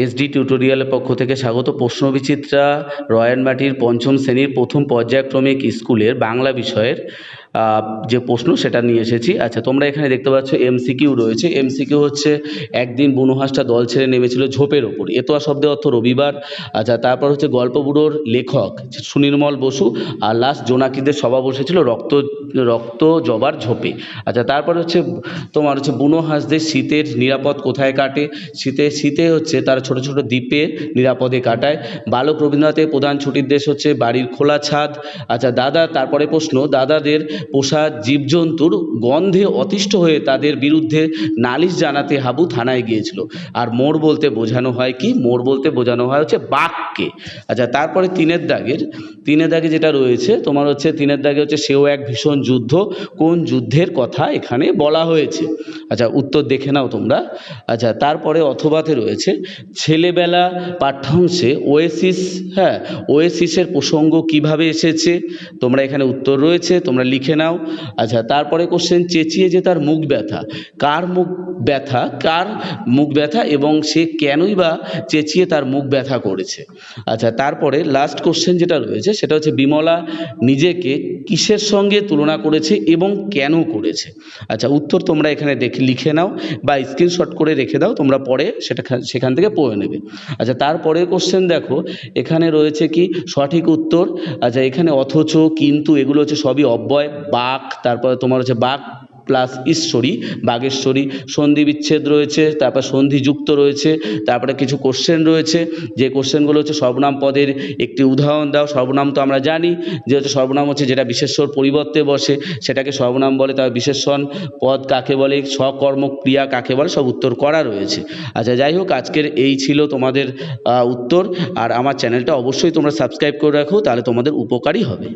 SD টিউটোরিয়ালের পক্ষ থেকে স্বাগত। প্রশ্নবিচিত্রা রয়ানমাটির পঞ্চম শ্রেণীর প্রথম পর্যায়ক্রমিক স্কুলের বাংলা বিষয়ের যে প্রশ্ন সেটা নিয়ে এসেছি। আচ্ছা, তোমরা এখানে দেখতে পাচ্ছ এমসিকিউ রয়েছে। এমসিকিউ হচ্ছে একদিন বুনো হাঁসটা দল ছেড়ে নেমেছিল ঝোপের ওপর, এতোয়া শব্দের অর্থ রবিবার। আচ্ছা, তারপর হচ্ছে গল্প বুড়োর লেখক সুনির্মল বসু, আর লাস্ট জোনাকিদের সভা বসেছিল রক্ত জবার ঝোপে। আচ্ছা, তারপর হচ্ছে তোমার হচ্ছে বুনো হাঁসদের শীতের নিরাপদ কোথায় কাটে। শীতে হচ্ছে তারা ছোট ছোট দ্বীপে নিরাপদে কাটায়। বালক রবীন্দ্রনাথের প্রধান ছুটির দেশ হচ্ছে বাড়ির খোলা ছাদ। আচ্ছা তারপরে প্রশ্ন, দাদাদের পোষা জীবজন্তুর গন্ধে অতিষ্ঠ হয়ে তাদের বিরুদ্ধে নালিশ জানাতে হাবু থানায় গিয়েছিল। আর মোর বলতে বোঝানো হয় কি? মোর বলতে বোঝানো হয় হচ্ছে বাঘকে। আচ্ছা, তারপরে তিনের দাগে যেটা রয়েছে তোমার হচ্ছে তিনের দাগে হচ্ছে সেও এক ভীষণ যুদ্ধ, কোন যুদ্ধের কথা এখানে বলা হয়েছে। আচ্ছা, উত্তর দেখে নাও তোমরা। আচ্ছা, তারপরে অথবাতে রয়েছে ছেলেবেলা পাঠ্যাংশে ওয়েসিসের প্রসঙ্গ কিভাবে এসেছে। তোমরা এখানে উত্তর রয়েছে, তোমরা লিখে নাও। আচ্ছা, তারপরে কোশ্চেন চেঁচিয়ে যে তার মুখ ব্যথা, কার মুখ ব্যথা এবং সে কেনই বা চেঁচিয়ে তার মুখ ব্যথা করেছে। আচ্ছা, তারপরে লাস্ট কোশ্চেন যেটা রয়েছে সেটা হচ্ছে বিমলা নিজেকে কিসের সঙ্গে তুলনা করেছে এবং কেন করেছে। আচ্ছা, উত্তর তোমরা এখানে লিখে নাও বা স্ক্রিনশট করে রেখে দাও, তোমরা পরে সেখান থেকে পড়ে নেবে। আচ্ছা, তারপরে কোশ্চেন দেখো, এখানে রয়েছে কি সঠিক উত্তর। আচ্ছা, এখানে অথচ, কিন্তু এগুলো হচ্ছে সবই অব্যয়। বাক, তারপরে তোমার হচ্ছে বাক প্লাস ঈশ্বরী, বাগেশ্বরী। সন্ধি বিচ্ছেদ রয়েছে, তারপর সন্ধি যুক্ত রয়েছে। তারপরে কিছু কোশ্চেন রয়েছে, যে কোশ্চেনগুলো হচ্ছে সর্বনাম পদের একটি উদাহরণ দাও। সর্বনাম তো আমরা জানি যে হচ্ছে সর্বনাম হচ্ছে যেটা বিশেষ্যর পরিবর্তে বসে সেটাকে সর্বনাম বলে। তার বিশেষণ পদ কাকে বলে, সকর্ম ক্রিয়া কাকে বলে, সব উত্তর করা রয়েছে। আচ্ছা, যাই হোক, আজকের এই ছিল তোমাদের উত্তর। আর আমার চ্যানেলটা অবশ্যই তোমরা সাবস্ক্রাইব করে রাখো, তাহলে তোমাদের উপকারী হবে।